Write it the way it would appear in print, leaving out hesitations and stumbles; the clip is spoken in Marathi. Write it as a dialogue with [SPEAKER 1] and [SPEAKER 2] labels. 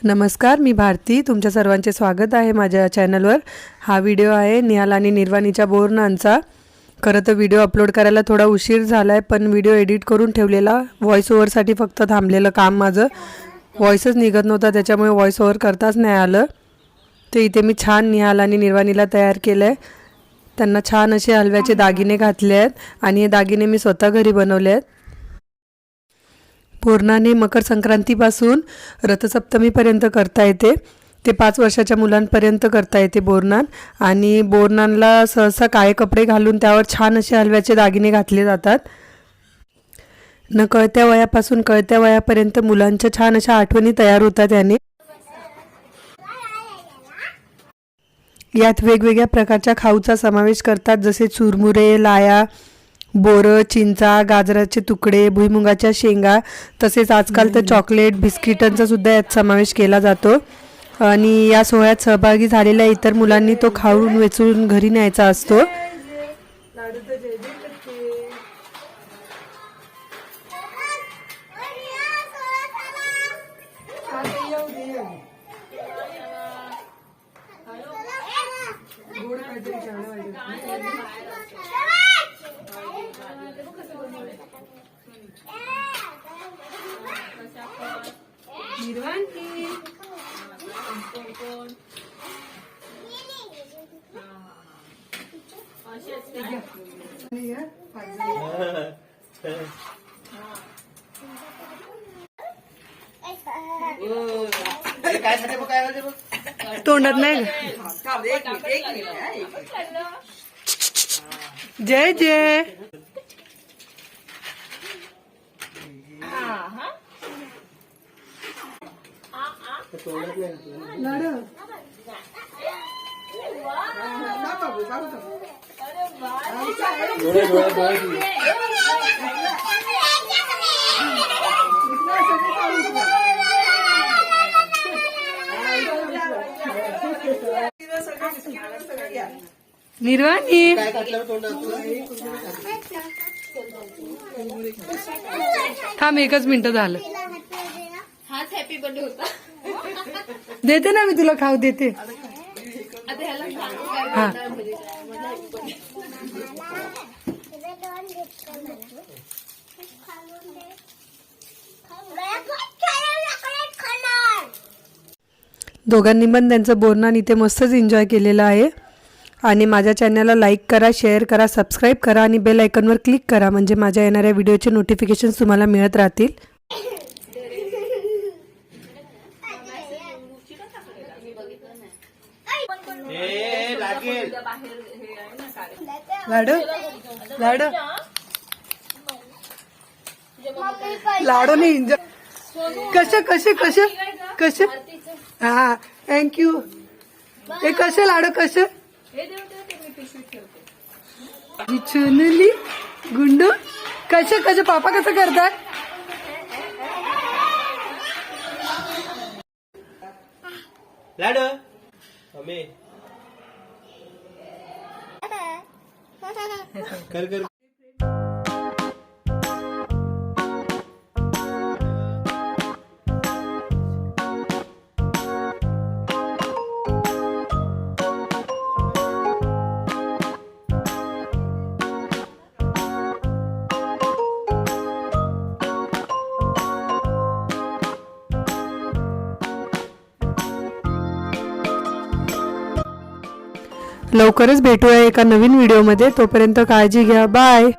[SPEAKER 1] नमस्कार, मी भारती. तुमच्या सर्वांचे स्वागत आहे माझ्या चॅनलवर. हा व्हिडिओ आहे निहाल आणि निर्वाणीच्या बोरनांचा. खरं तर व्हिडिओ अपलोड करायला थोडा उशीर झाला आहे, पण व्हिडिओ एडिट करून ठेवलेला. व्हॉइस ओव्हरसाठी फक्त थांबलेलं काम माझं. व्हॉइसच निघत नव्हता, त्याच्यामुळे व्हॉइस ओव्हर करताच नाही आलं. ते इथे मी छान निहाल आणि निर्वाणीला तयार केलं आहे. त्यांना छान असे हलव्याचे दागिने घातले आहेत आणि हे दागिने मी स्वतः घरी बनवले आहेत. बोरनाने मकर संक्रांतीपासून रथसप्तमीपर्यंत करता येते. ते 5 वर्षाच्या मुलांपर्यंत करता येते बोरनान. आणि बोरनानला सहसा काळे कपडे घालून त्यावर छान असे हलव्याचे दागिने घातले जातात. न कळत्या वयापासून कळत्या वयापर्यंत मुलांच्या छान अशा आठवणी तयार होतात याने. यात वेगवेगळ्या प्रकारच्या खाऊचा समावेश करतात, जसे चुरमुरे, लाया, बोरं, चिंचा, गाजराचे तुकडे, भुईमुगाच्या शेंगा, तसेच आजकाल तर चॉकलेट, बिस्किटांचा सुद्धा यात समावेश केला जातो. आणि या सोहळ्यात सहभागी झालेल्या इतर मुलांनी तो खाऊन वेचून घरी न्यायचा असतो. तोंडात नाही. जय जय. निर्वाणी थांब, 1च मिनिट झालं.
[SPEAKER 2] हॅपी बर्थडे होता.
[SPEAKER 1] देते ना मी तुला खाऊ देते. हा दोघांनी पण त्यांचं बोरनान इथे मस्तच एन्जॉय केलेलं आहे. आणि माझ्या चॅनलला लाईक करा, शेअर करा, सबस्क्राईब करा आणि बेल आयकॉनवर क्लिक करा, म्हणजे माझ्या येणाऱ्या व्हिडिओचे नोटिफिकेशन्स तुम्हाला मिळत राहतील. लाडू लाडू लाडू नाही एन्जॉय. कसे कसे कसे कसे. हा थँक्यू. हे कसे लाडू कसे. चुनली गुंडू कसे कसे. पापा कसं करतात.
[SPEAKER 3] लाडू मम्मी कर कर.
[SPEAKER 1] लवकरच भेटूया एका नवीन व्हिडिओमध्ये. तोपर्यंत काळजी घ्या. बाय.